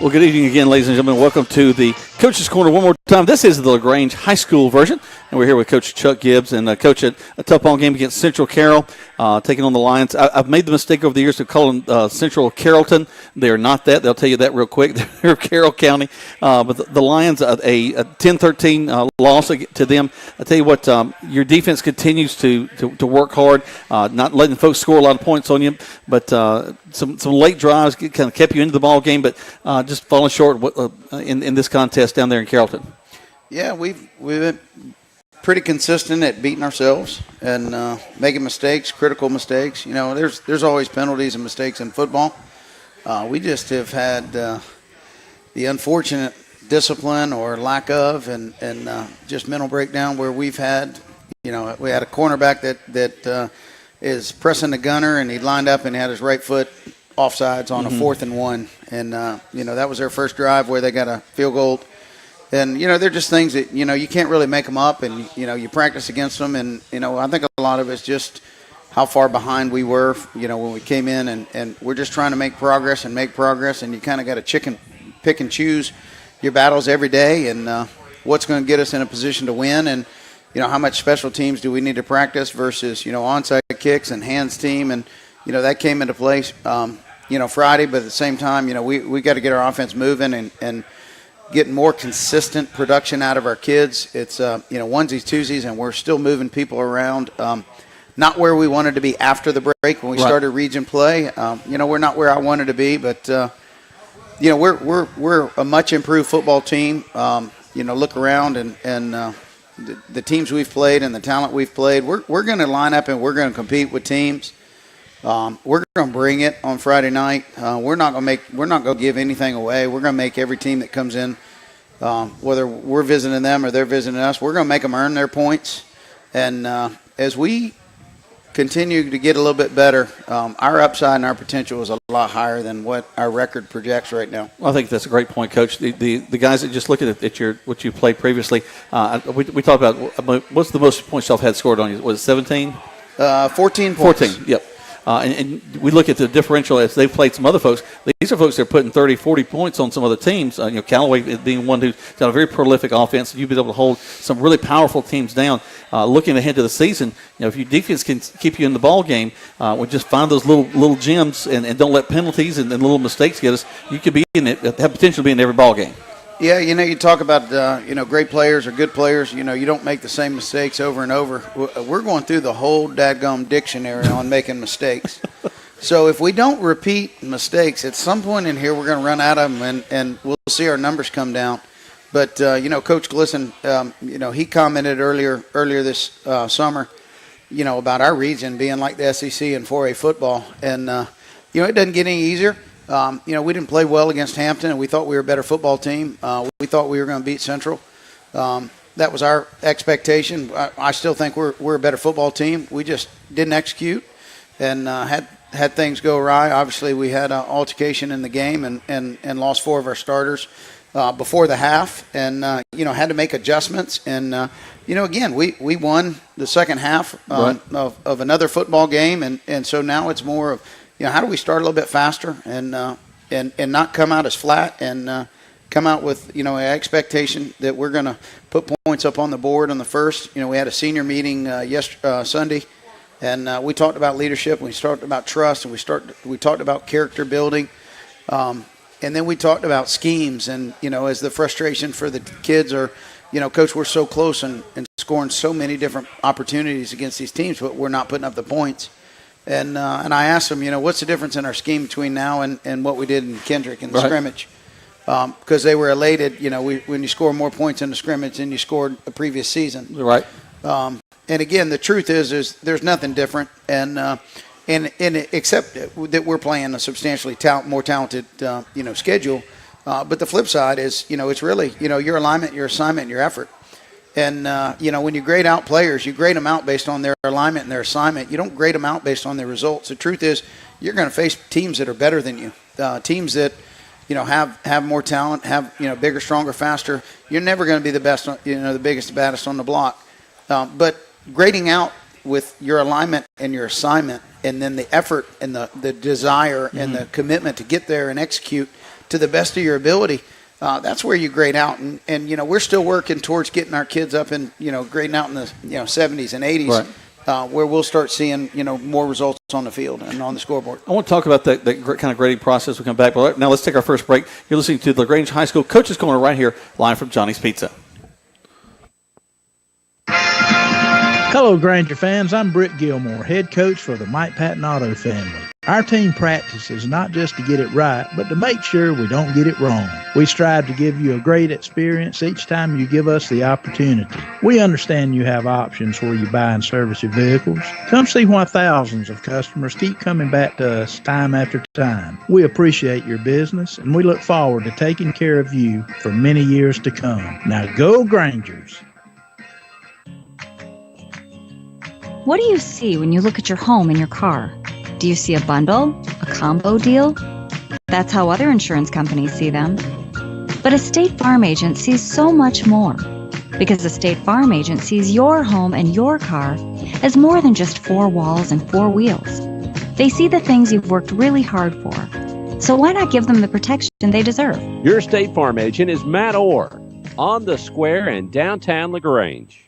Well, good evening again, ladies and gentlemen. Welcome to the Coach's Corner one more time. This is the LaGrange High School version, and we're here with Coach Chuck Gibbs. And Coach, a tough ball game against Central Carroll, taking on the Lions. I've made the mistake over the years to call them Central Carrollton. They are not that. They'll tell you that real quick. They're Carroll County. But the Lions, a 10-13 loss to them. I tell you what, your defense continues to work hard, not letting folks score a lot of points on you, but some late drives kind of kept you into the ball game, but just falling short in this contest down there in Carrollton. Yeah, we've been pretty consistent at beating ourselves and making mistakes, critical mistakes. You know, there's always penalties and mistakes in football. We just have had the unfortunate discipline or lack of and just mental breakdown where we've had, we had a cornerback that is pressing the gunner, and he lined up and had his right foot offsides on a 4th and 1. And, that was their first drive where they got a field goal. And, they're just things that, you can't really make them up, and, you practice against them. And, I think a lot of it's just how far behind we were, when we came in. And we're just trying to make progress. And you kind of got to pick and choose your battles every day and what's going to get us in a position to win. And, how much special teams do we need to practice versus, onside kicks and hands team. And, that came into place, Friday. But at the same time, we got to get our offense moving and getting more consistent production out of our kids. It's, onesies, twosies, and we're still moving people around. Not where we wanted to be after the break when we started region play. We're not where I wanted to be, but, we're a much improved football team. Look around and the teams we've played and the talent we've played, we're going to line up and we're going to compete with teams. We're going to bring it on Friday night. We're not going to give anything away. We're going to make every team that comes in, whether we're visiting them or they're visiting us, we're going to make them earn their points. And as we continue to get a little bit better, our upside and our potential is a lot higher than what our record projects right now. Well, I think that's a great point, Coach. The guys that just look at what you played previously, we talked about what's the most points y'all had scored on you? Was it 17? 14 points. 14, yep. And we look at the differential as they've played some other folks. These are folks that are putting 30, 40 points on some other teams. Callaway being one who's got a very prolific offense. You've been able to hold some really powerful teams down. Looking ahead to the season, if your defense can keep you in the ball game, we just find those little gems and don't let penalties and little mistakes get us. You could be in it, have potential to be in every ball game. Yeah, you talk about, great players or good players. You don't make the same mistakes over and over. We're going through the whole dadgum dictionary on making mistakes. So if we don't repeat mistakes, at some point in here we're going to run out of them, and we'll see our numbers come down. But, Coach Glisson, he commented earlier this summer, about our region being like the SEC in 4A football. And, it doesn't get any easier. We didn't play well against Hampton, and we thought we were a better football team. We thought we were going to beat Central. That was our expectation. I still think we're a better football team. We just didn't execute and had things go awry. Obviously, we had an altercation in the game and lost 4 of our starters before the half and, had to make adjustments. And, again, we won the second half of another football game, and so now it's more of, how do we start a little bit faster and not come out as flat and come out with, an expectation that we're going to put points up on the board on the first. We had a senior meeting Sunday, and we talked about leadership, and we talked about trust, and we talked about character building, and then we talked about schemes. And, as the frustration for the kids are, Coach, we're so close and scoring so many different opportunities against these teams, but we're not putting up the points. And I asked them, what's the difference in our scheme between now and what we did in Kendrick in the scrimmage? Because they were elated, when you score more points in the scrimmage than you scored a previous season. Right. And again, the truth is there's nothing different, and except that we're playing a substantially more talented, schedule. But the flip side is, it's really, your alignment, your assignment, and your effort. And, when you grade out players, you grade them out based on their alignment and their assignment. You don't grade them out based on their results. The truth is you're going to face teams that are better than you, teams that, have more talent, have, bigger, stronger, faster. You're never going to be the best, the biggest, the baddest on the block. But grading out with your alignment and your assignment and then the effort and the desire and the commitment to get there and execute, to the best of your ability, that's where you grade out. And we're still working towards getting our kids up in, grading out in the 70s and 80s. Right. Where we'll start seeing, more results on the field and on the scoreboard. I want to talk about that kind of grading process. We'll come back. But now let's take our first break. You're listening to LaGrange High School Coaches Corner right here, live from Johnny's Pizza. Hello, Granger fans. I'm Britt Gilmore, head coach for the Mike Patton Auto family. Our team practices not just to get it right, but to make sure we don't get it wrong. We strive to give you a great experience each time you give us the opportunity. We understand you have options where you buy and service your vehicles. Come see why thousands of customers keep coming back to us time after time. We appreciate your business, and we look forward to taking care of you for many years to come. Now go Grangers! What do you see when you look at your home and your car? Do you see a bundle? A combo deal? That's how other insurance companies see them. But a State Farm agent sees so much more. Because a State Farm agent sees your home and your car as more than just four walls and four wheels. They see the things you've worked really hard for. So why not give them the protection they deserve? Your State Farm agent is Matt Orr on the square in downtown LaGrange.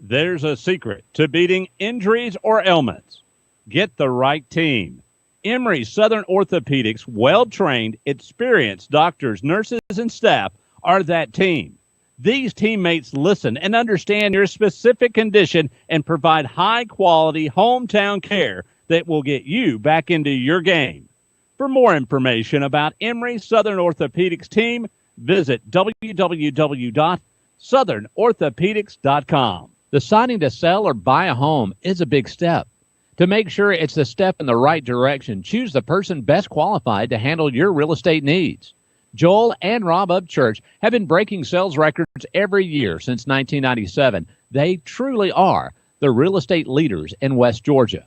There's a secret to beating injuries or ailments. Get the right team. Emory Southern Orthopedics' well-trained, experienced doctors, nurses, and staff are that team. These teammates listen and understand your specific condition and provide high-quality hometown care that will get you back into your game. For more information about Emory Southern Orthopedics team, visit www.southernorthopedics.com. Deciding to sell or buy a home is a big step. To make sure it's a step in the right direction, choose the person best qualified to handle your real estate needs. Joel and Rob Upchurch have been breaking sales records every year since 1997. They truly are the real estate leaders in West Georgia.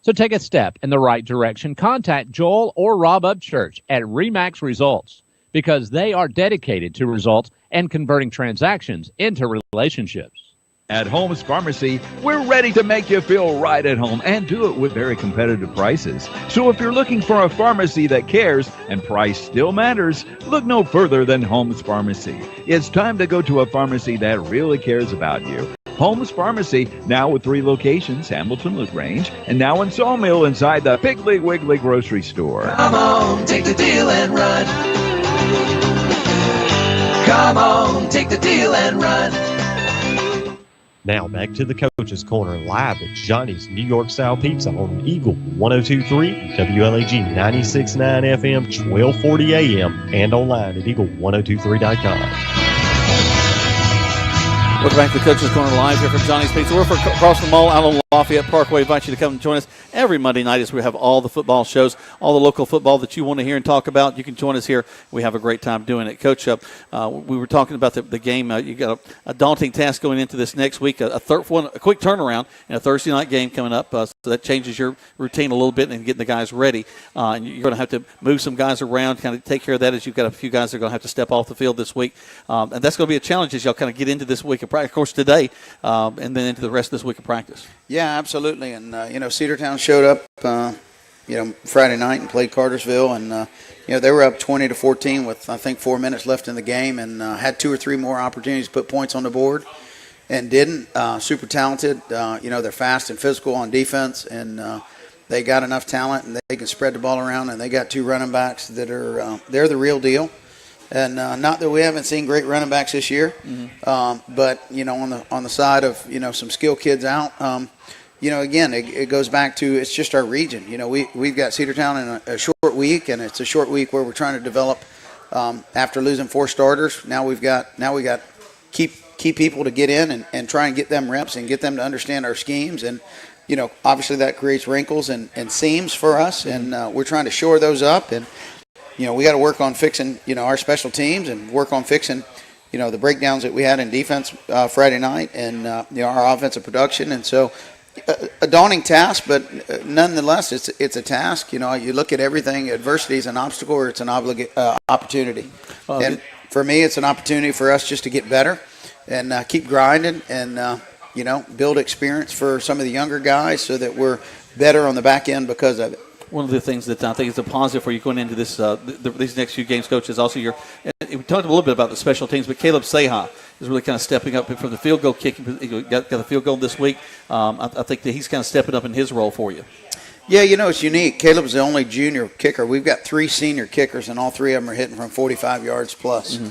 So take a step in the right direction. Contact Joel or Rob Upchurch at RE/MAX Results because they are dedicated to results and converting transactions into relationships. At Holmes Pharmacy, we're ready to make you feel right at home and do it with very competitive prices. So if you're looking for a pharmacy that cares and price still matters, look no further than Holmes Pharmacy. It's time to go to a pharmacy that really cares about you. Holmes Pharmacy, now with 3 locations, Hamilton, LaGrange, and now in Sawmill inside the Piggly Wiggly grocery store. Come on, take the deal and run. Come on, take the deal and run. Now back to the Coach's Corner live at Johnny's New York Style Pizza on Eagle 102.3, WLAG 96.9 FM, 1240 AM, and online at eagle1023.com. Welcome back to the Coach's Corner live here from Johnny's Pizza. We're across the mall out on Lafayette Parkway. I invite you to come and join us every Monday night as we have all the football shows, all the local football that you want to hear and talk about. You can join us here. We have a great time doing it. Coach, we were talking about the game. You got a daunting task going into this next week, a quick turnaround and a Thursday night game coming up. So that changes your routine a little bit and getting the guys ready. And you're going to have to move some guys around, kind of take care of that as you've got a few guys that are going to have to step off the field this week. And that's going to be a challenge as y'all kind of get into this week of practice, of course, today, and then into the rest of this week of practice. Yeah, absolutely. And, Cedartown showed up, Friday night and played Cartersville. And, they were up 20-14 with, I think, 4 minutes left in the game and had 2 or 3 more opportunities to put points on the board and didn't. Super talented. They're fast and physical on defense, and they got enough talent, and they can spread the ball around, and they got 2 running backs that are they're the real deal. And not that we haven't seen great running backs this year, but on the side of some skill kids out, again it goes back to it's just our region. We've got Cedartown in a short week, and it's a short week where we're trying to develop after losing 4 starters. Now we got key people to get in and try and get them reps and get them to understand our schemes. And obviously that creates wrinkles and seams for us, and we're trying to shore those up. And we got to work on fixing, our special teams and work on fixing, the breakdowns that we had in defense Friday night and, our offensive production. And so a daunting task, but nonetheless, it's a task. You look at everything, adversity is an obstacle or it's an opportunity. And for me, it's an opportunity for us just to get better and keep grinding and, build experience for some of the younger guys so that we're better on the back end because of it. One of the things that I think is a positive for you going into this these next few games, Coach, is also we talked a little bit about the special teams, but Caleb Seha is really kind of stepping up from the field goal kicking. He got the field goal this week. I think that he's kind of stepping up in his role for you. Yeah, it's unique. Caleb's the only junior kicker. We've got 3 senior kickers, and all 3 of them are hitting from 45 yards plus.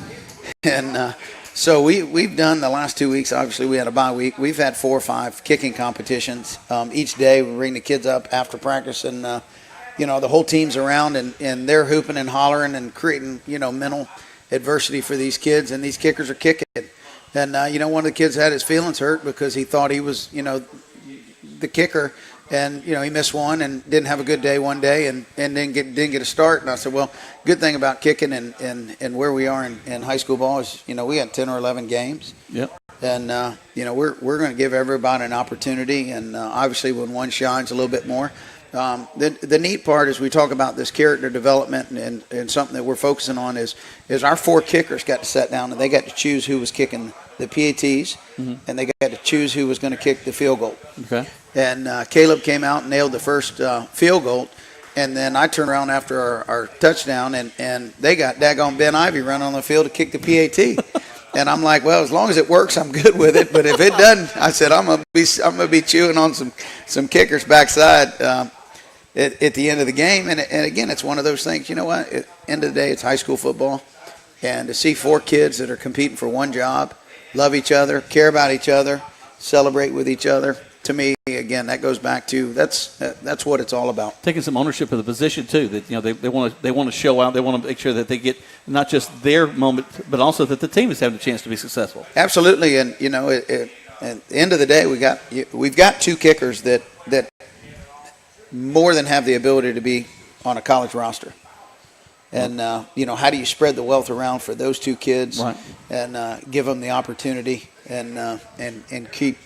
And so we've done the last 2 weeks. Obviously, we had a bye week. We've had 4 or 5 kicking competitions. Each day we bring the kids up after practice, and the whole team's around, and they're hooping and hollering and creating mental adversity for these kids, and these kickers are kicking. And one of the kids had his feelings hurt because he thought he was the kicker. And, he missed one and didn't have a good day one day and didn't get a start. And I said, well, good thing about kicking and where we are in high school ball is, we had 10 or 11 games. Yep. And, we're going to give everybody an opportunity. And obviously when one shines a little bit more. The neat part is we talk about this character development and something that we're focusing on is our 4 kickers got to sit down and they got to choose who was kicking the PATs, and they got to choose who was going to kick the field goal. Okay. And Caleb came out and nailed the first field goal, and then I turned around after our touchdown, and they got daggone Ben Ivy running on the field to kick the PAT. And I'm like, well, as long as it works, I'm good with it. But if it doesn't, I said I'm gonna be chewing on some kickers backside at the end of the game. And again, it's one of those things. You know what? At the end of the day, it's high school football, and to see 4 kids that are competing for one job, love each other, care about each other, celebrate with each other. To me, again, that goes back to that's what it's all about. Taking some ownership of the position too. That they want to show out. They want to make sure that they get not just their moment, but also that the team is having a chance to be successful. Absolutely, and at the end of the day, we've got 2 kickers that more than have the ability to be on a college roster. And, how do you spread the wealth around for those 2 kids, right, and give them the opportunity and keep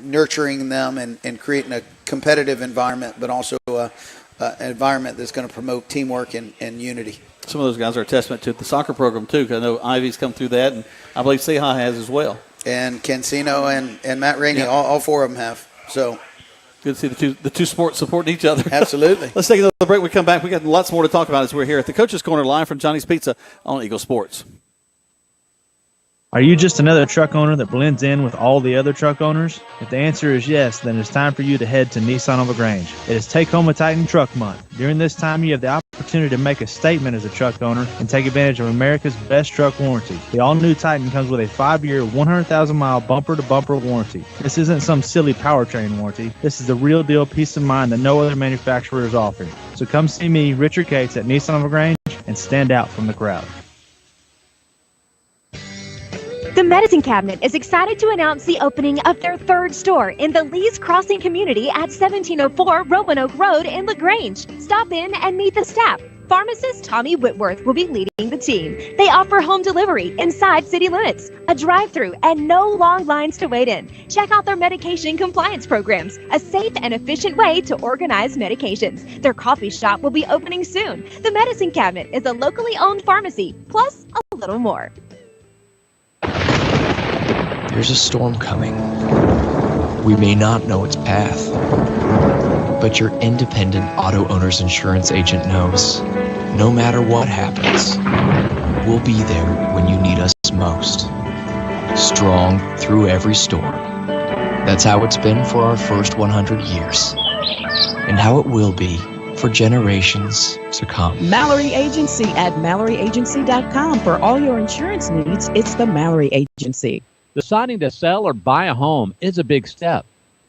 nurturing them and creating a competitive environment, but also an environment that's going to promote teamwork and unity. Some of those guys are a testament to the soccer program, too, because I know Ivy's come through that, and I believe Seha has as well. And Cancino and Matt Rainey, all 4 of them have. So good to see the two sports supporting each other. Absolutely. Let's take another break. We come back. We got lots more to talk about as we're here at the Coach's Corner live from Johnny's Pizza on Eagle Sports. Are you just another truck owner that blends in with all the other truck owners? If the answer is yes, then it's time for you to head to Nissan of LaGrange. It is Take Home a Titan Truck Month. During this time, you have the opportunity to make a statement as a truck owner and take advantage of America's best truck warranty. The all-new Titan comes with a 5-year, 100,000-mile bumper-to-bumper warranty. This isn't some silly powertrain warranty. This is the real deal peace of mind that no other manufacturer is offering. So come see me, Richard Cates, at Nissan of LaGrange and stand out from the crowd. The Medicine Cabinet is excited to announce the opening of their 3rd store in the Lee's Crossing community at 1704 Roanoke Road in LaGrange. Stop in and meet the staff. Pharmacist Tommy Whitworth will be leading the team. They offer home delivery inside city limits, a drive-through, and no long lines to wait in. Check out their medication compliance programs, a safe and efficient way to organize medications. Their coffee shop will be opening soon. The Medicine Cabinet is a locally owned pharmacy, plus a little more. There's a storm coming. We may not know its path, but your independent auto owner's insurance agent knows. No matter what happens, we'll be there when you need us most. Strong through every storm. That's how it's been for our first 100 years, and how it will be for generations to come. Mallory Agency at MalloryAgency.com. For all your insurance needs, it's the Mallory Agency. Deciding to sell or buy a home is a big step.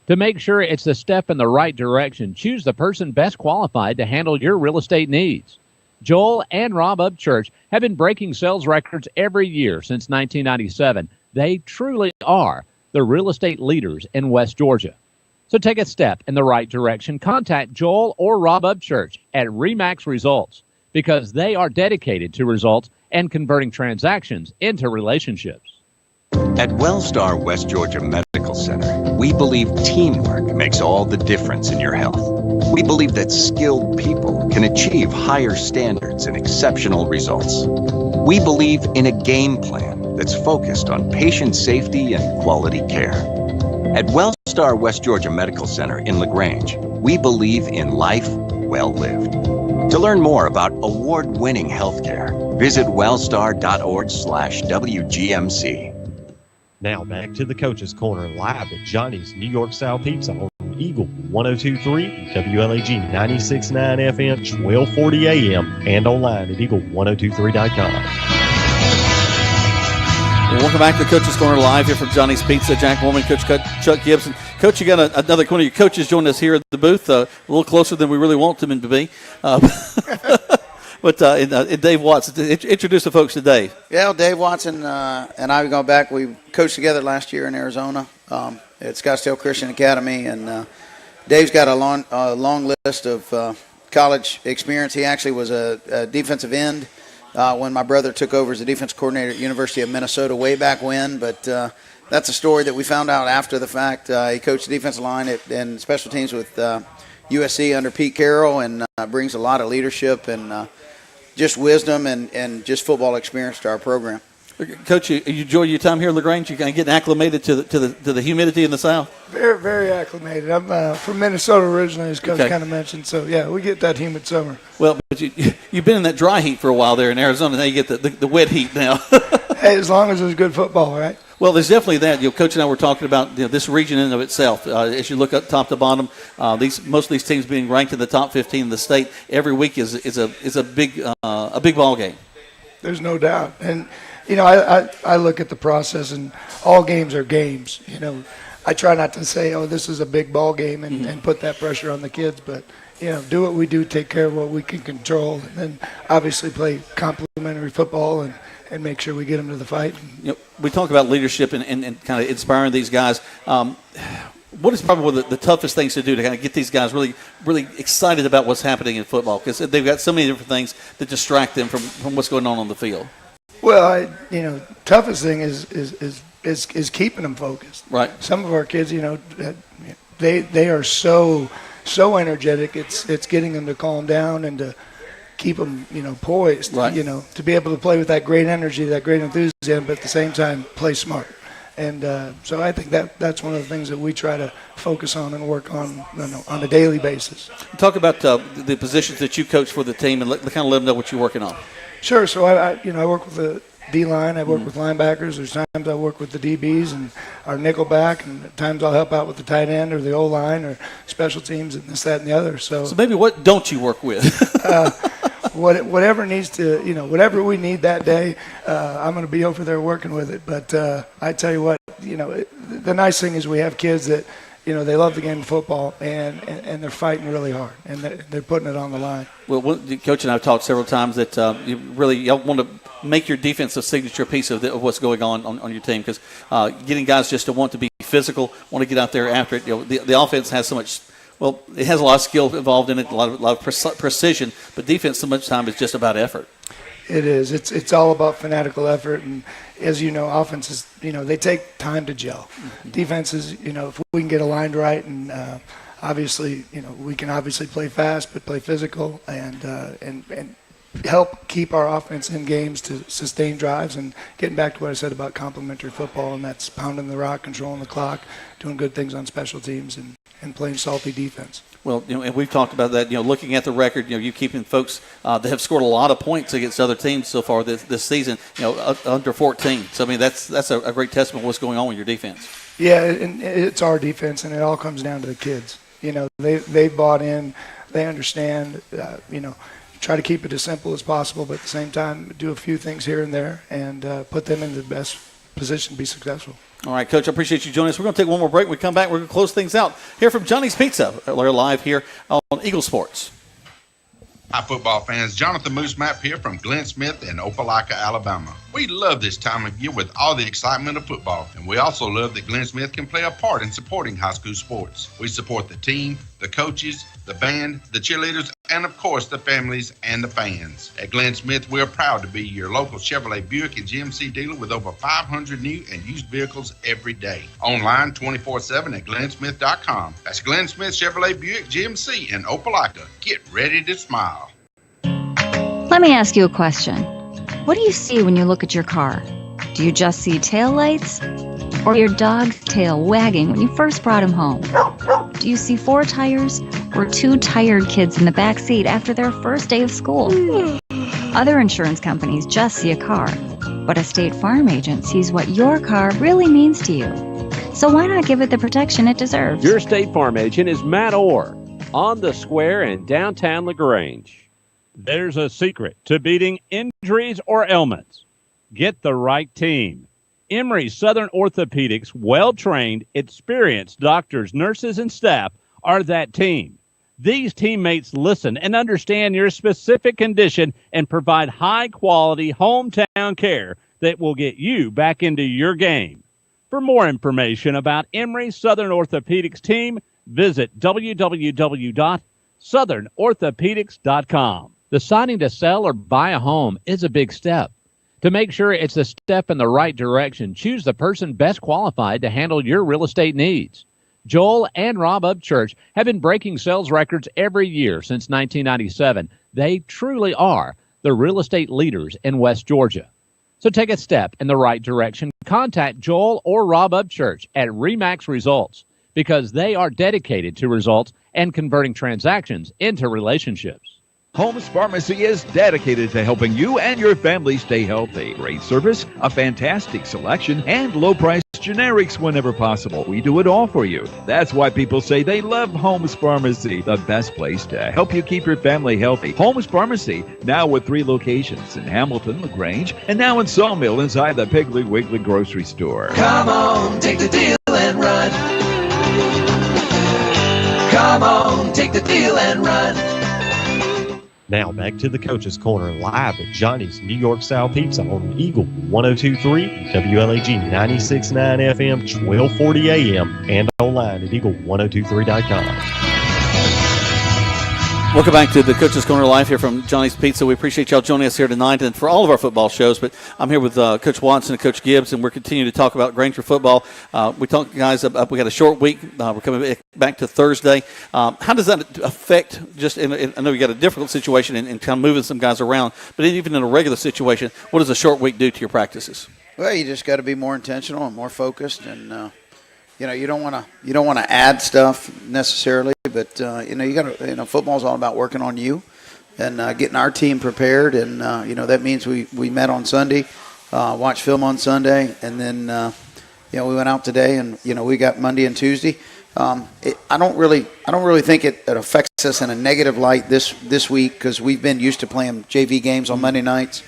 To make sure it's a step in the right direction, choose the person best qualified to handle your real estate needs. Joel and Rob Upchurch have been breaking sales records every year since 1997. They truly are the real estate leaders in West Georgia. So take a step in the right direction. Contact Joel or Rob Upchurch at RE/MAX Results, because they are dedicated to results and converting transactions into relationships. At Wellstar West Georgia Medical Center, we believe teamwork makes all the difference in your health. We believe that skilled people can achieve higher standards and exceptional results. We believe in a game plan that's focused on patient safety and quality care. At Wellstar West Georgia Medical Center in LaGrange, we believe in life, well lived. To learn more about award-winning healthcare, visit wellstar.org/WGMC. Now back to the Coach's Corner live at Johnny's New York Style Pizza on Eagle 102.3, WLAG 96.9 FM, 1240 AM, and online at eagle1023.com. Welcome back to the Coach's Corner live here from Johnny's Pizza. Jack Woolman, Coach Chuck Gibson. Coach, you got another one of your coaches joining us here at the booth, a little closer than we really want them to be. But Dave Watson, introduce the folks to Dave. Yeah, Dave Watson and I go back. We coached together last year in Arizona at Scottsdale Christian Academy, and Dave's got a long list of college experience. He actually was a defensive end when my brother took over as the defense coordinator at University of Minnesota way back when, but that's a story that we found out after the fact. He coached the defensive line and special teams with USC under Pete Carroll, and brings a lot of leadership and just wisdom and just football experience to our program. Coach, you enjoy your time here at LaGrange? You kind of getting acclimated to the humidity in the South? Very, very acclimated. I'm from Minnesota originally, as Coach kind of mentioned. So, yeah, we get that humid summer. Well, but you've been in that dry heat for a while there in Arizona. Now you get the wet heat now. Hey, as long as there's good football, right? Well, there's definitely that. Coach and I were talking about this region in and of itself. As you look up top to bottom, most of these teams being ranked in the top 15 in the state every week is a big ball game. There's no doubt. And I look at the process, and all games are games. I try not to say, oh, this is a big ball game and put that pressure on the kids, but do what we do, take care of what we can control, and then obviously play complementary football and make sure we get them to the fight. We talk about leadership and kind of inspiring these guys. What is probably one of the toughest things to do to kind of get these guys really, really excited about what's happening in football? Because they've got so many different things that distract them from what's going on the field. Well, toughest thing is keeping them focused. Right. Some of our kids, they are so energetic. It's getting them to calm down and to keep them, poised. Right. To be able to play with that great energy, that great enthusiasm, but at the same time play smart. And so I think that's one of the things that we try to focus on and work on a daily basis. Talk about the positions that you coach for the team and kind of let them know what you're working on. Sure. So I work with the D-line. I work with linebackers. There's times I work with the DBs and our nickelback, and at times I'll help out with the tight end or the O-line or special teams and this, that, and the other. So maybe what don't you work with? Whatever needs to, whatever we need that day, I'm going to be over there working with it. But I tell you what, the nice thing is we have kids that, they love the game of football, and they're fighting really hard, and they're putting it on the line. Well, Coach and I have talked several times that you want to make your defense a signature piece of what's going on your team, because getting guys just to want to be physical, want to get out there after it. The offense has so much. Well, it has a lot of skill involved in it, a lot of precision, but defense so much time is just about effort. It is. It's all about fanatical effort, and as you know, offenses, they take time to gel. Mm-hmm. Defenses, if we can get aligned right, and obviously, we can obviously play fast, but play physical, and help keep our offense in games to sustain drives, and getting back to what I said about complementary football, and that's pounding the rock, controlling the clock, doing good things on special teams, and playing salty defense. Well, and we've talked about that. Looking at the record, you keeping folks that have scored a lot of points against other teams so far this season. Under 14. So I mean, that's a great testament of what's going on with your defense. Yeah, and it's our defense, and it all comes down to the kids. They bought in, they understand. Try to keep it as simple as possible, but at the same time, do a few things here and there, and put them in the best position to be successful. All right, Coach, I appreciate you joining us. We're going to take one more break. When we come back, we're going to close things out here from Johnny's Pizza. We're live here on Eagle Sports. Hi, football fans. Jonathan Moose Map here from Glenn Smith in Opelika, Alabama. We love this time of year with all the excitement of football, and we also love that Glenn Smith can play a part in supporting high school sports. We support the team, the coaches, the band, the cheerleaders, and of course the families and the fans. At Glenn Smith, we're proud to be your local Chevrolet Buick and GMC dealer with over 500 new and used vehicles every day. Online 24/7 at glennsmith.com. That's Glenn Smith Chevrolet Buick GMC in Opelika. Get ready to smile. Let me ask you a question. What do you see when you look at your car? Do you just see taillights? Or your dog's tail wagging when you first brought him home? Do you see 4 tires or 2 tired kids in the back seat after their first day of school. Other insurance companies just see a car, but a State Farm agent sees what your car really means to you. So why not give it the protection it deserves? Your State Farm agent is Matt Orr on the square in downtown LaGrange. There's a secret to beating injuries or ailments. Get the right team. Emory Southern Orthopedics' well-trained, experienced doctors, nurses, and staff are that team. These teammates listen and understand your specific condition and provide high-quality hometown care that will get you back into your game. For more information about Emory Southern Orthopedics team, visit www.southernorthopedics.com. Deciding to sell or buy a home is a big step. To make sure it's a step in the right direction, choose the person best qualified to handle your real estate needs. Joel and Rob Upchurch have been breaking sales records every year since 1997. They truly are the real estate leaders in West Georgia. So take a step in the right direction. Contact Joel or Rob Upchurch at RE/MAX Results because they are dedicated to results and converting transactions into relationships. Holmes Pharmacy is dedicated to helping you and your family stay healthy. Great service, a fantastic selection, and low-priced generics whenever possible. We do it all for you. That's why people say they love Holmes Pharmacy, the best place to help you keep your family healthy. Holmes Pharmacy, now with 3 locations in Hamilton, LaGrange, and now in Sawmill inside the Piggly Wiggly grocery store. Come on, take the deal and run. Come on, take the deal and run. Now back to the Coach's Corner live at Johnny's New York Style Pizza on Eagle 102.3, WLAG 96.9 FM, 1240 AM, and online at eagle1023.com. Welcome back to the Coach's Corner live here from Johnny's Pizza. We appreciate y'all joining us here tonight and for all of our football shows. But I'm here with Coach Watson and Coach Gibbs, and we're continuing to talk about Granger football. We talked, guys, we got a short week. We're coming back to Thursday. How does that affect just I know you got a difficult situation in kind of moving some guys around, but even in a regular situation, what does a short week do to your practices? Well, you just got to be more intentional and more focused, and you don't want to add stuff necessarily, but you got to football's all about working on you and getting our team prepared, and that means we met on Sunday, watched film on Sunday, and then we went out today, and we got Monday and Tuesday. I don't really think it affects us in a negative light this week because we've been used to playing JV games on Monday nights.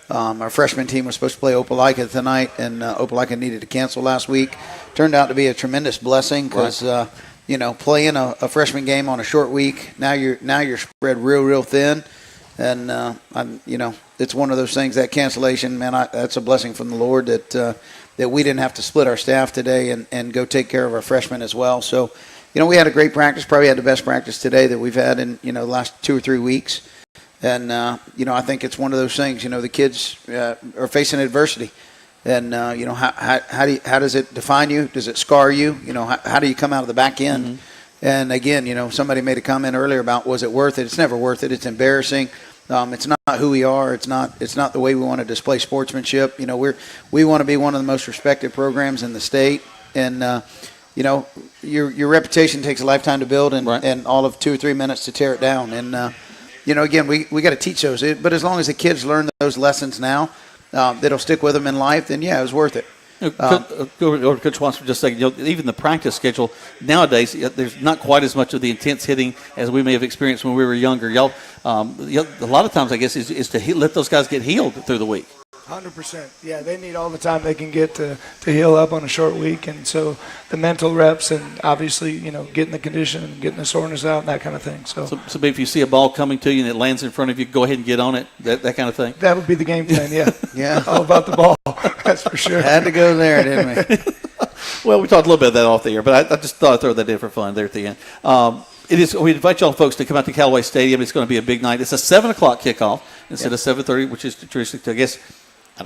Our freshman team was supposed to play Opelika tonight, and Opelika needed to cancel last week. Turned out to be a tremendous blessing because playing a freshman game on a short week, now you're spread real thin, and it's one of those things, that cancellation, man, that's a blessing from the Lord that we didn't have to split our staff today and go take care of our freshmen as well. So we had a great practice, probably had the best practice today that we've had in the last 2 or 3 weeks. And, I think it's one of those things, the kids are facing adversity. And, how does it define you? Does it scar you? How do you come out of the back end? Mm-hmm. And, again, somebody made a comment earlier about was it worth it? It's never worth it. It's embarrassing. It's not who we are. It's not the way we want to display sportsmanship. We want to be one of the most respected programs in the state. And, your reputation takes a lifetime to build and all of 2 or 3 minutes to tear it down. And, again, we got to teach those. But as long as the kids learn those lessons now, that'll stick with them in life, then, yeah, it was worth it. Coach Watson just saying, even the practice schedule nowadays, there's not quite as much of the intense hitting as we may have experienced when we were younger. Y'all, a lot of times, I guess, is to let those guys get healed through the week. 100%. Yeah, they need all the time they can get to heal up on a short week. And so the mental reps and obviously, getting the condition and getting the soreness out and that kind of thing. So if you see a ball coming to you and it lands in front of you, go ahead and get on it, that kind of thing. That would be the game plan, yeah. Yeah. All about the ball, that's for sure. Had to go there, didn't we? Well, we talked a little bit of that off the air, but I just thought I'd throw that in for fun there at the end. We invite y'all folks to come out to Callaway Stadium. It's going to be a big night. It's a 7 o'clock kickoff instead of 7:30, which is traditionally, I guess,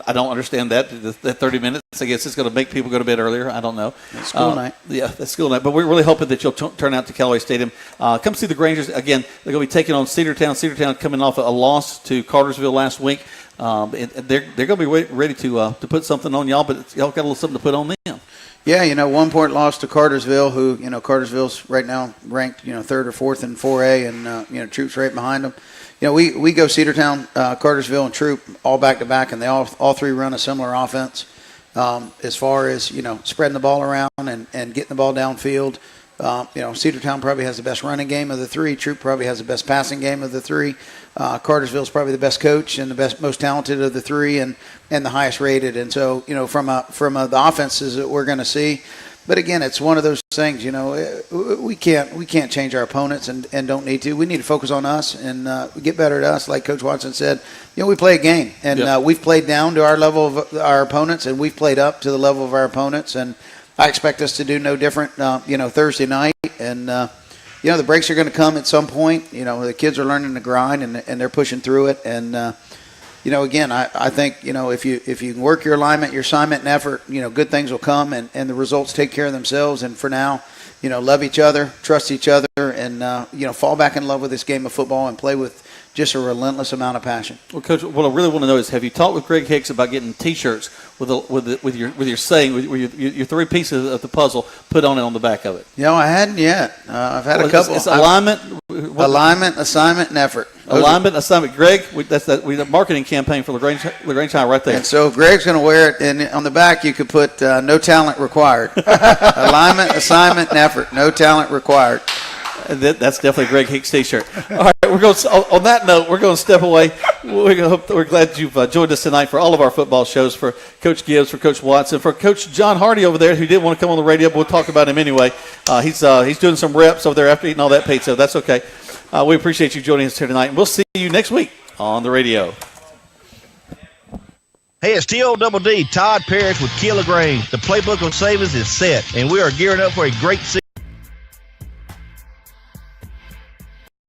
I don't understand that 30 minutes. I guess it's going to make people go to bed earlier. I don't know. It's school night. Yeah, it's school night. But we're really hoping that you'll turn out to Callaway Stadium. Come see the Grangers. Again, they're going to be taking on Cedartown. Cedartown coming off a loss to Cartersville last week. They're going to be ready to put something on y'all, but y'all got a little something to put on them. Yeah, 1 point loss to Cartersville, who, Cartersville's right now ranked, 3rd or 4th in 4A, and, Troop's right behind them. We go Cedartown, Cartersville, and Troop all back-to-back, and they all three run a similar offense as far as, spreading the ball around and getting the ball downfield. Cedartown probably has the best running game of the three. Troop probably has the best passing game of the three. Cartersville's probably the best coach and the most talented of the three, and the highest rated. And so, from the offenses that we're going to see. But again, it's one of those things. We can't change our opponents and don't need to. We need to focus on us and get better at us. Like Coach Watson said, we play a game, and we've played down to our level of our opponents, and we've played up to the level of our opponents. And I expect us to do no different, Thursday night. And, the breaks are going to come at some point. The kids are learning to grind, and they're pushing through it. And, again, I think, if you can work your alignment, your assignment and effort, good things will come, and the results take care of themselves. And for now, love each other, trust each other, and, fall back in love with this game of football and play with just a relentless amount of passion. Well, Coach, what I really want to know is, have you talked with Greg Hicks about getting T-shirts with your saying, with your three pieces of the puzzle put on it on the back of it? I hadn't yet. I've had a couple. It's alignment, assignment, and effort. Alignment, assignment. Greg, that's the marketing campaign for LaGrange High right there. And so Greg's going to wear it, and on the back you could put no talent required. Alignment, assignment, and effort. No talent required. That's definitely a Greg Hicks T-shirt. All right, on that note, we're going to step away. We're glad you've joined us tonight for all of our football shows, for Coach Gibbs, for Coach Watson, for Coach John Hardy over there, who didn't want to come on the radio, but we'll talk about him anyway. He's doing some reps over there after eating all that pizza. That's okay. We appreciate you joining us here tonight, and we'll see you next week on the radio. Hey, it's T.O. Double D, Todd Parrish with LaGrange. The playbook on savings is set, and we are gearing up for a great season.